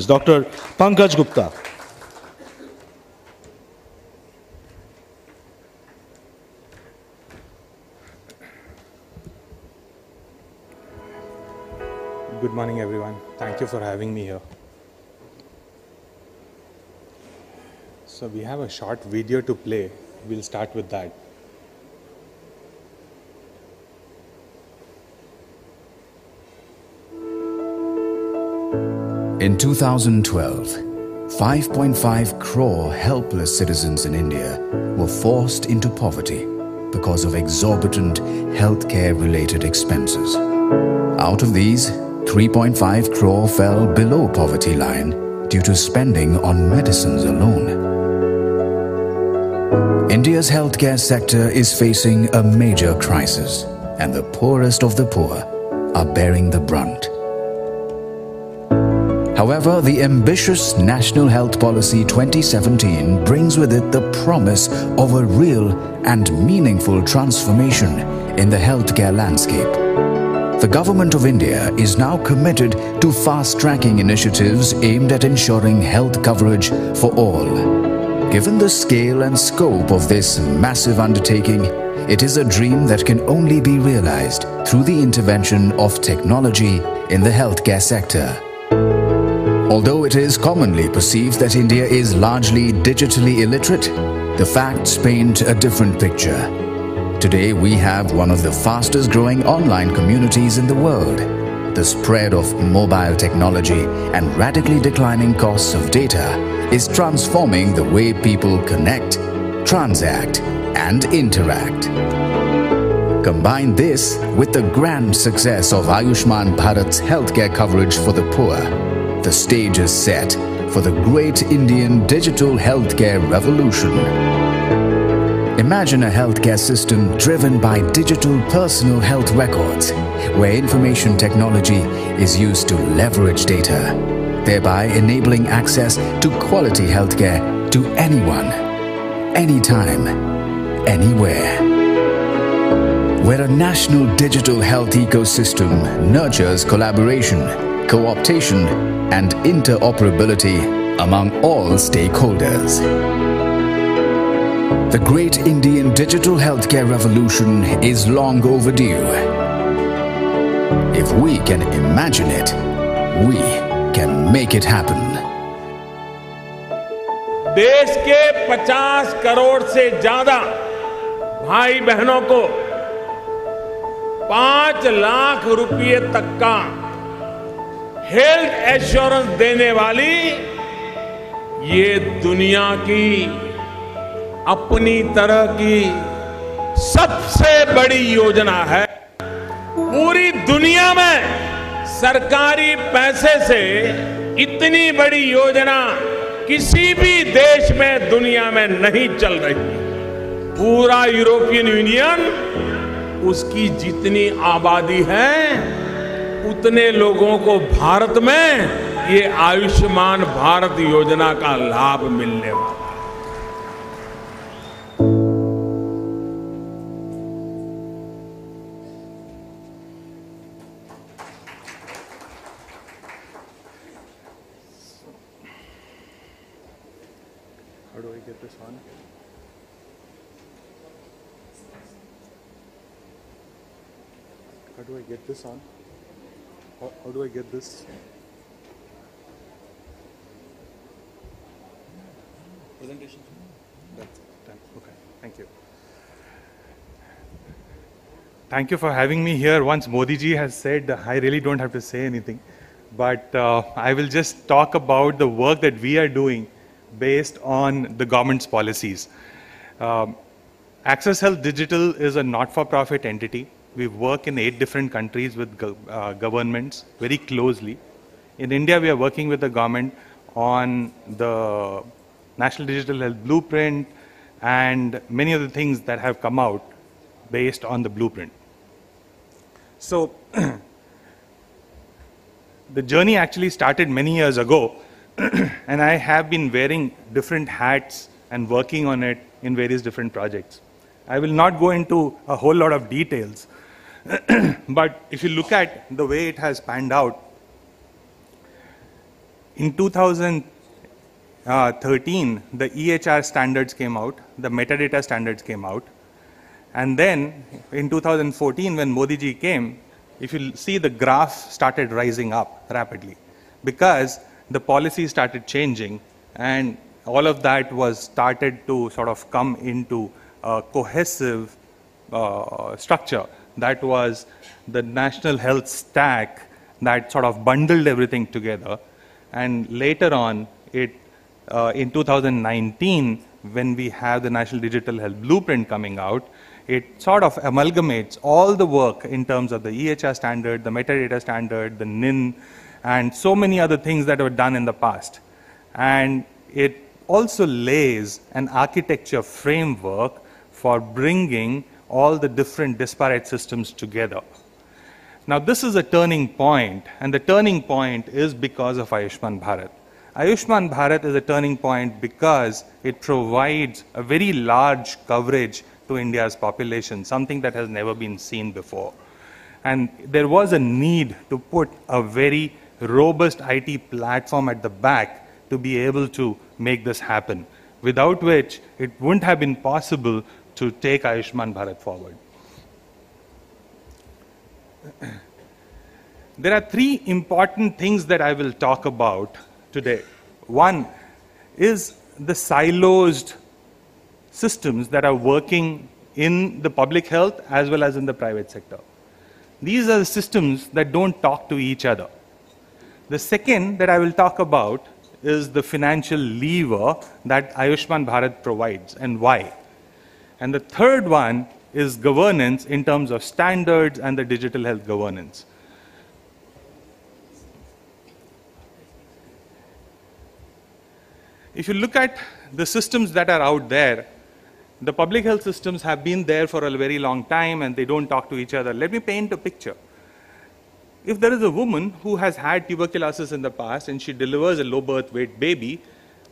Services, Dr. Pankaj Gupta. Good morning, everyone. Thank you for having me here. So we have a short video to play. We'll start with that. In 2012, 5.5 crore helpless citizens in India were forced into poverty because of exorbitant healthcare-related expenses. Out of these, 3.5 crore fell below poverty line due to spending on medicines alone. India's healthcare sector is facing a major crisis, and the poorest of the poor are bearing the brunt. However, the ambitious National Health Policy 2017 brings with it the promise of a real and meaningful transformation in the healthcare landscape. The Government of India is now committed to fast-tracking initiatives aimed at ensuring health coverage for all. Given the scale and scope of this massive undertaking, it is a dream that can only be realized through the intervention of technology in the healthcare sector. Although it is commonly perceived that India is largely digitally illiterate, the facts paint a different picture. Today, we have one of the fastest growing online communities in the world. The spread of mobile technology and radically declining costs of data is transforming the way people connect, transact, and interact. Combine this with the grand success of Ayushman Bharat's healthcare coverage for the poor. The stage is set for the great Indian digital healthcare revolution. Imagine a healthcare system driven by digital personal health records, where information technology is used to leverage data, thereby enabling access to quality healthcare to anyone, anytime, anywhere. Where a national digital health ecosystem nurtures collaboration, co-optation, and interoperability among all stakeholders. The great Indian digital healthcare revolution is long overdue. If we can imagine it, we can make it happen. देश के 50 करोड़ से ज्यादा भाई बहनों को 5 लाख रुपए तक का हेल्थ एश्योरेंस देने वाली ये दुनिया की अपनी तरह की सबसे बड़ी योजना है। पूरी दुनिया में सरकारी पैसे से इतनी बड़ी योजना किसी भी देश में दुनिया में नहीं चल रही। पूरा यूरोपियन यूनियन, उसकी जितनी आबादी है उतने लोगों को भारत में ये आयुष्मान भारत योजना का लाभ मिलने वाला है। How do I get this on? How do I get this on? How do I get this? Presentation. That's done. Okay. Thank you. Thank you for having me here. Once Modi ji has said, I really don't have to say anything. But I will just talk about the work that we are doing based on the government's policies. Access Health Digital is a not-for-profit entity. We work in 8 different countries with governments very closely. In India, we are working with the government on the National Digital Health Blueprint and many of the things that have come out based on the blueprint. So, the journey actually started many years ago, and I have been wearing different hats and working on it in various different projects. I will not go into a whole lot of details, but if you look at the way it has panned out, In 2013, the EHR standards came out, the metadata standards came out. And then in 2014, when Modi ji came, if you see the graph started rising up rapidly because the policy started changing and all of that was started to sort of come into a cohesive structure. That was the national health stack that sort of bundled everything together. And later on, in 2019, when we have the National Digital Health Blueprint coming out, it sort of amalgamates all the work in terms of the EHR standard, the metadata standard, the NIN, and so many other things that were done in the past. And it also lays an architecture framework for bringing all the different disparate systems together. Now, this is a turning point, and the turning point is because of Ayushman Bharat. Ayushman Bharat is a turning point because it provides a very large coverage to India's population, something that has never been seen before. And there was a need to put a very robust IT platform at the back to be able to make this happen, without which it wouldn't have been possible to take Ayushman Bharat forward. There are three important things that I will talk about today. One is the silos systems that are working in the public health as well as in the private sector. These are the systems that don't talk to each other. The second that I will talk about is the financial lever that Ayushman Bharat provides and why. And the third one is governance in terms of standards and the digital health governance. If you look at the systems that are out there, the public health systems have been there for a very long time and they don't talk to each other. Let me paint a picture. If there is a woman who has had tuberculosis in the past and she delivers a low birth weight baby,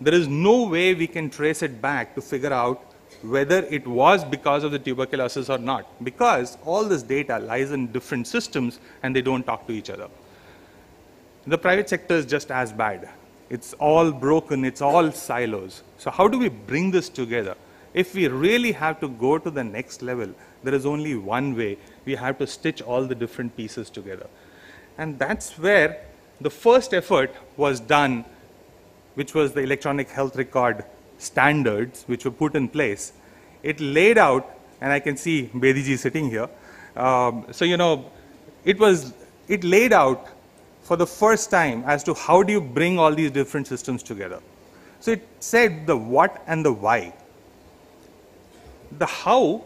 there is no way we can trace it back to figure out whether it was because of the tuberculosis or not, because all this data lies in different systems and they don't talk to each other. The private sector is just as bad. It's all broken, it's all silos. So how do we bring this together? If we really have to go to the next level, there is only one way. We have to stitch all the different pieces together. And that's where the first effort was done, which was the electronic health record standards, which were put in place. It laid out, and I can see Bediji sitting here. It laid out for the first time as to how do you bring all these different systems together. So it said the what and the why. The how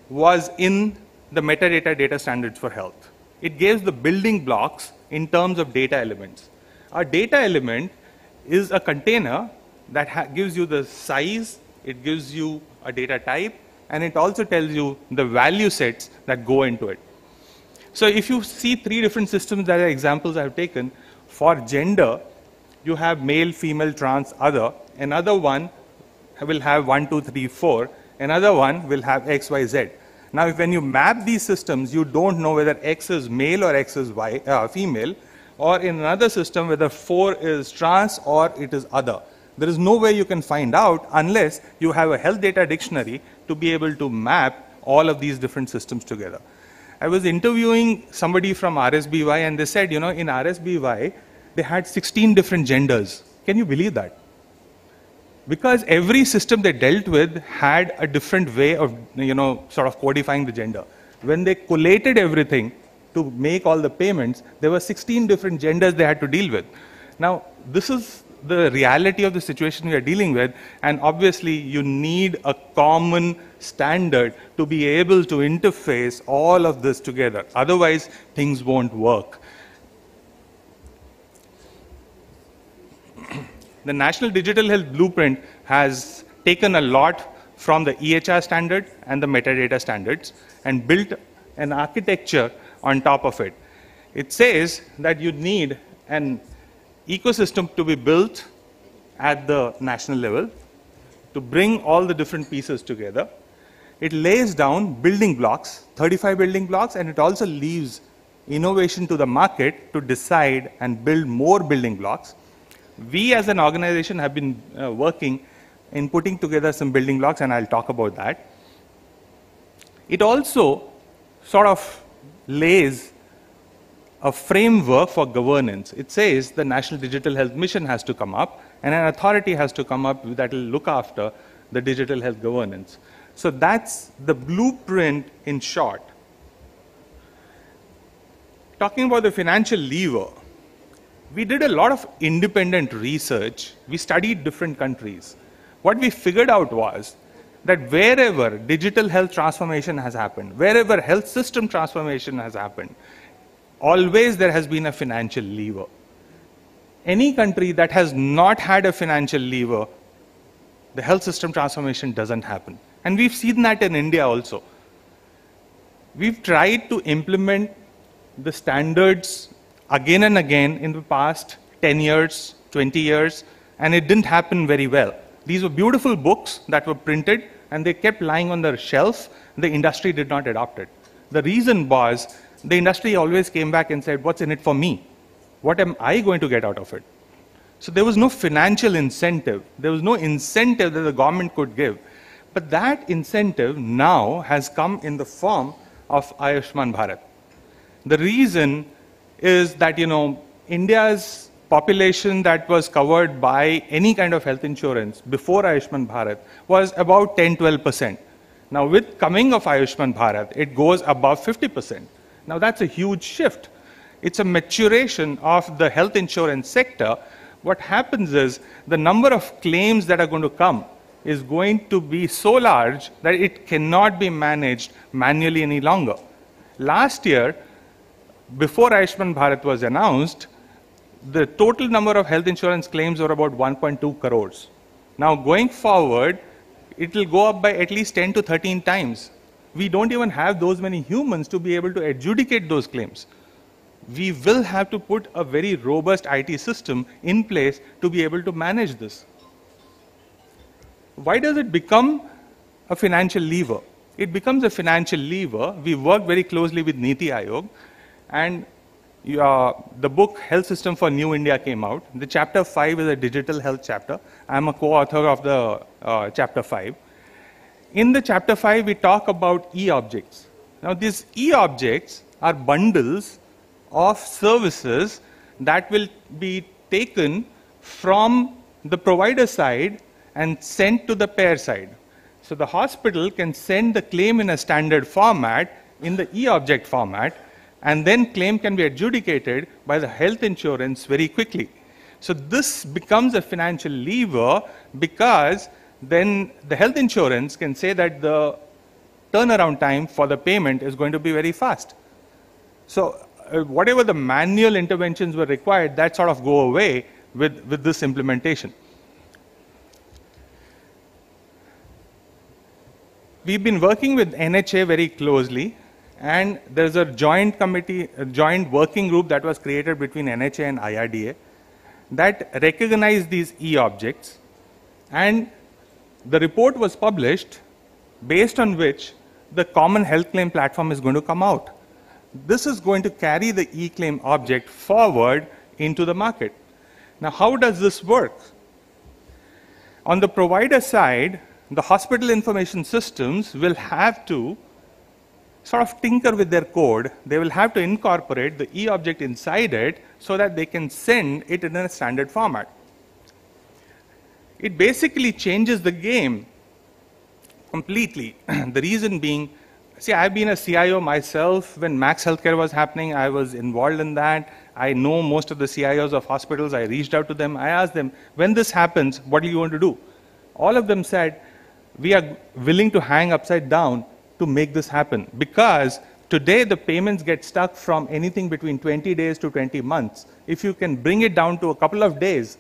was in the metadata data standards for health. It gives the building blocks in terms of data elements. A data element is a container that gives you the size, it gives you a data type, and it also tells you the value sets that go into it. So if you see three different systems that are examples I've taken, for gender, you have male, female, trans, other. Another one will have 1, 2, 3, 4. Another one will have X, Y, Z. Now, when you map these systems, you don't know whether X is male or X is female, or in another system, whether 4 is trans or it is other. There is no way you can find out unless you have a health data dictionary to be able to map all of these different systems together. I was interviewing somebody from RSBY, and they said, in RSBY, they had 16 different genders. Can you believe that? Because every system they dealt with had a different way of, sort of codifying the gender. When they collated everything to make all the payments, there were 16 different genders they had to deal with. Now, this is the reality of the situation we are dealing with, and obviously you need a common standard to be able to interface all of this together. Otherwise, things won't work. The National Digital Health Blueprint has taken a lot from the EHR standard and the metadata standards and built an architecture on top of it. It says that you need an ecosystem to be built at the national level to bring all the different pieces together. It lays down building blocks, 35 building blocks, and it also leaves innovation to the market to decide and build more building blocks. we as an organization have been working in putting together some building blocks, and I'll talk about that. It also sort of lays a framework for governance. It says the National Digital Health Mission has to come up, and an authority has to come up that will look after the digital health governance. So that's the blueprint in short. Talking about the financial lever, we did a lot of independent research. We studied different countries. What we figured out was that wherever digital health transformation has happened, wherever health system transformation has happened, always there has been a financial lever. Any country that has not had a financial lever, the health system transformation doesn't happen. And we've seen that in India also. We've tried to implement the standards again and again in the past 10 years, 20 years, and it didn't happen very well. These were beautiful books that were printed, and they kept lying on the shelf. The industry did not adopt it. The reason was the industry always came back and said, what's in it for me? What am I going to get out of it? So there was no financial incentive. There was no incentive that the government could give. But that incentive now has come in the form of Ayushman Bharat. The reason is that, India's population that was covered by any kind of health insurance before Ayushman Bharat was about 10-12%. Now with coming of Ayushman Bharat, it goes above 50%. Now that's a huge shift. It's a maturation of the health insurance sector. What happens is the number of claims that are going to come is going to be so large that it cannot be managed manually any longer. Last year, before Ayushman Bharat was announced, the total number of health insurance claims were about 1.2 crores. Now going forward, it will go up by at least 10 to 13 times. We don't even have those many humans to be able to adjudicate those claims. We will have to put a very robust IT system in place to be able to manage this. Why does it become a financial lever? It becomes a financial lever. We work very closely with Niti Aayog, and the book Health System for New India came out. The chapter 5 is a digital health chapter. I'm a co-author of the chapter 5. In the chapter 5, we talk about e-objects. Now, these e-objects are bundles of services that will be taken from the provider side and sent to the payer side. So the hospital can send the claim in a standard format, in the e-object format, and then claim can be adjudicated by the health insurance very quickly. So this becomes a financial lever because then the health insurance can say that the turnaround time for the payment is going to be very fast. So whatever the manual interventions were required, that sort of go away with this implementation. We've been working with NHA very closely, and there's a joint committee, a joint working group that was created between NHA and IRDA that recognized these e-objects, and the report was published based on which the common health claim platform is going to come out. This is going to carry the e-claim object forward into the market. Now, how does this work? On the provider side, the hospital information systems will have to sort of tinker with their code. They will have to incorporate the e-object inside it so that they can send it in a standard format. It basically changes the game completely. The reason being, see, I've been a CIO myself. When Max Healthcare was happening, I was involved in that. I know most of the CIOs of hospitals. I reached out to them. I asked them, when this happens, what are you going to do? All of them said, we are willing to hang upside down to make this happen. Because today the payments get stuck from anything between 20 days to 20 months. If you can bring it down to a couple of days,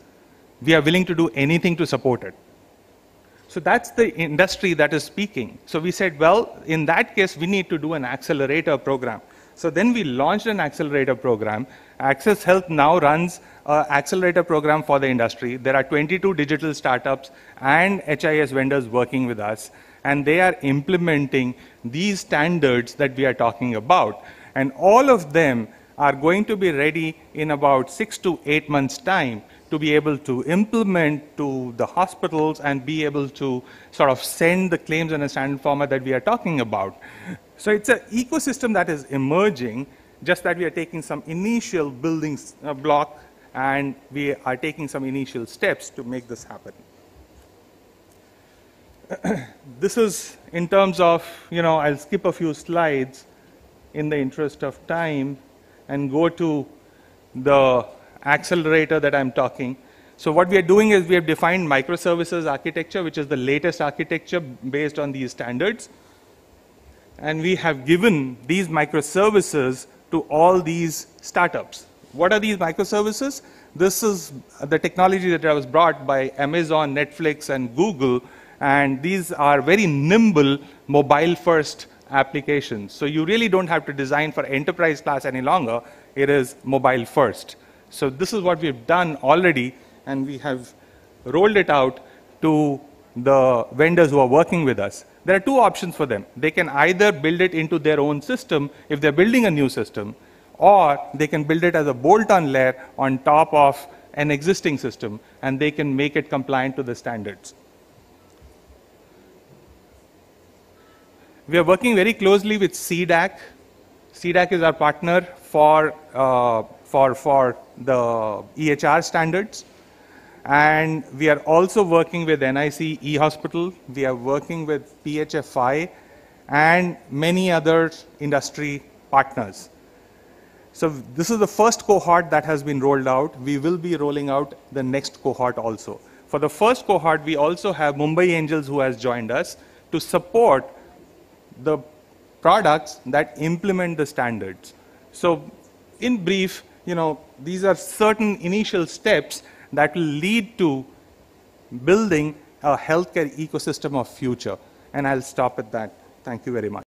we are willing to do anything to support it. So that's the industry that is speaking. So we said, well, in that case, we need to do an accelerator program. So then we launched an accelerator program. Access Health now runs an accelerator program for the industry. There are 22 digital startups and HIS vendors working with us, and they are implementing these standards that we are talking about. And all of them are going to be ready in about 6 to 8 months' time to be able to implement to the hospitals and be able to sort of send the claims in a standard format that we are talking about. So it's an ecosystem that is emerging, just that we are taking some initial building block and we are taking some initial steps to make this happen. This is in terms of, I'll skip a few slides in the interest of time and go to the accelerator that I'm talking. So what we are doing is we have defined microservices architecture, which is the latest architecture based on these standards. And we have given these microservices to all these startups. What are these microservices? This is the technology that was brought by Amazon, Netflix, and Google. And these are very nimble, mobile-first applications. So you really don't have to design for enterprise class any longer. It is mobile-first. So this is what we've done already, and we have rolled it out to the vendors who are working with us. There are two options for them. They can either build it into their own system if they're building a new system, or they can build it as a bolt-on layer on top of an existing system, and they can make it compliant to the standards. We are working very closely with CDAC. CDAC is our partner for the EHR standards. And we are also working with NIC eHospital. We are working with PHFI and many other industry partners. So this is the first cohort that has been rolled out. We will be rolling out the next cohort also. For the first cohort, we also have Mumbai Angels who has joined us to support the products that implement the standards. So in brief, these are certain initial steps that will lead to building a healthcare ecosystem of future. And I'll stop at that. Thank you very much.